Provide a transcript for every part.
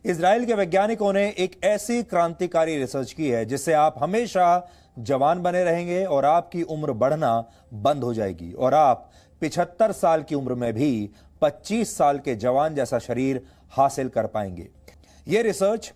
Israel के वैज्ञानिकों ने एक ऐसी क्रांतिकारी रिसर्च की है जिससे आप हमेशा जवान बने रहेंगे और आपकी उम्र बढ़ना बंद हो जाएगी और आप 75 साल की उम्र में भी 25 साल के जवान जैसा शरीर हासिल कर पाएंगे। यह रिसर्च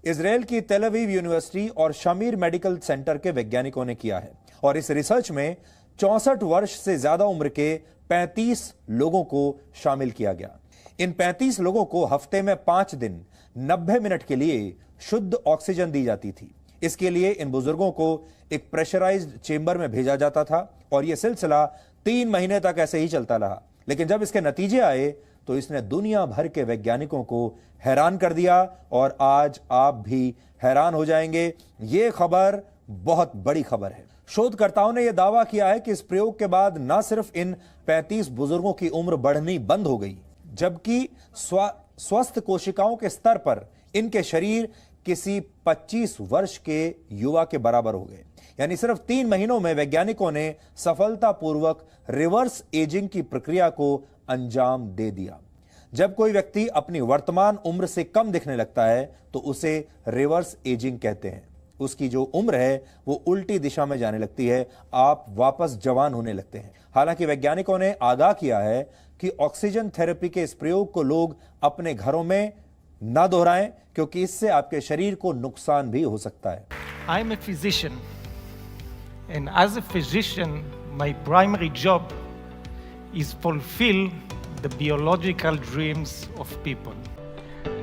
इजराइल की तेल अवीव यूनिवर्सिटी और शमीर मेडिकल सेंटर के वैज्ञानिकों ने किया है और इस रिसर्च में 64 वर्ष से ज्यादा उम्र के 35 लोगों को शामिल किया गया। इन 35 लोगों को हफ्ते में 5 दिन 90 मिनट के लिए शुद्ध ऑक्सीजन दी जाती थी। इसके लिए इन बुजुर्गों को एक प्रेशराइज्ड चेंबर में भेजा जाता था और यह सिलसिला 3 महीने तक ऐसे ही चलता रहा। लेकिन जब इसके नतीजे आए तो इसने दुनिया भर के वैज्ञानिकों को हैरान कर दिया और आज आप भी हैरान हो जाएंगे। यह खबर बहुत बड़ी खबर है। शोधकर्ताओं ने यह दावा किया है कि इस प्रयोग के बाद न सिर्फ इन 35 बुजुर्गों की उम्र बढ़नी बंद हो गई, जबकि स्वस्थ कोशिकाओं के स्तर पर इनके शरीर किसी 25 वर्ष के युवा के बराबर हो गए। यानी सिर्फ 3 महीनों में वैज्ञानिकों ने सफलतापूर्वक रिवर्स एजिंग की प्रक्रिया को अंजाम दे दिया। जब कोई व्यक्ति अपनी वर्तमान उम्र से कम दिखने लगता है तो उसे रिवर्स एजिंग कहते हैं। उसकी जो उम्र है वो उल्टी दिशा में जाने लगती है, आप वापस जवान होने लगते हैं। हालांकि वैज्ञानिकों ने आगाह किया है कि ऑक्सीजन थेरेपी के इस प्रयोग को लोग अपने घरों में ना दोहराएं, क्योंकि इससे आपके शरीर को नुकसान भी हो सकता है। I am a physician, and as a physician, my primary job is fulfill the biological dreams of people.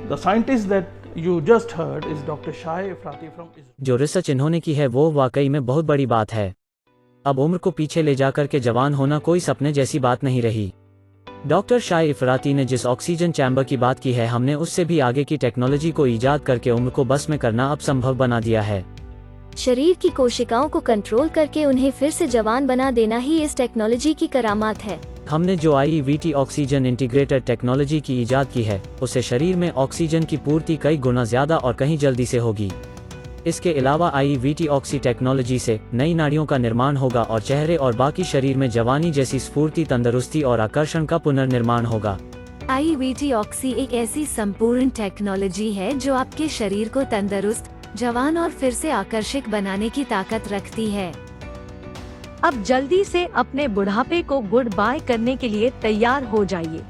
The scientist that you just heard is Dr. Shai Efrati from Israel. जो रिसर्च इन्होंने की है वो वाकई में बहुत बड़ी बात है। अब उम्र को पीछे ले जाकर के जवान होना कोई सपने जैसी बात नहीं रही। डॉक्टर शाह इफराती ने जिस ऑक्सीजन चैम्बर की बात की है, हमने उससे भी आगे की टेक्नोलॉजी को ईजाद करके उम्र को बस में करना अब संभव बना दिया है। शरीर की कोशिकाओं को कंट्रोल करके उन्हें फिर से जवान बना देना ही इस टेक्नोलॉजी की करामात है। हमने जो IEVT ऑक्सीजन इंटीग्रेटेड टेक्नोलॉजी की ईजाद की है उससे शरीर में ऑक्सीजन की पूर्ति कई गुना ज्यादा और कहीं जल्दी से होगी। इसके अलावा IEVT ऑक्सी टेक्नोलॉजी से नई नाड़ियों का निर्माण होगा और चेहरे और बाकी शरीर में जवानी जैसी स्फूर्ति, तंदुरुस्ती और आकर्षण का पुनर्निर्माण होगा। IEVT ऑक्सी एक ऐसी संपूर्ण टेक्नोलॉजी है जो आपके शरीर को तंदुरुस्त, जवान और फिर से आकर्षक बनाने की ताकत रखती है। अब जल्दी से अपने बुढ़ापे को गुड बाय करने के लिए तैयार हो जाइए।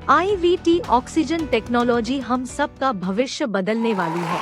IEVT ऑक्सीजन टेक्नोलॉजी हम सब का भविष्य बदलने वाली है।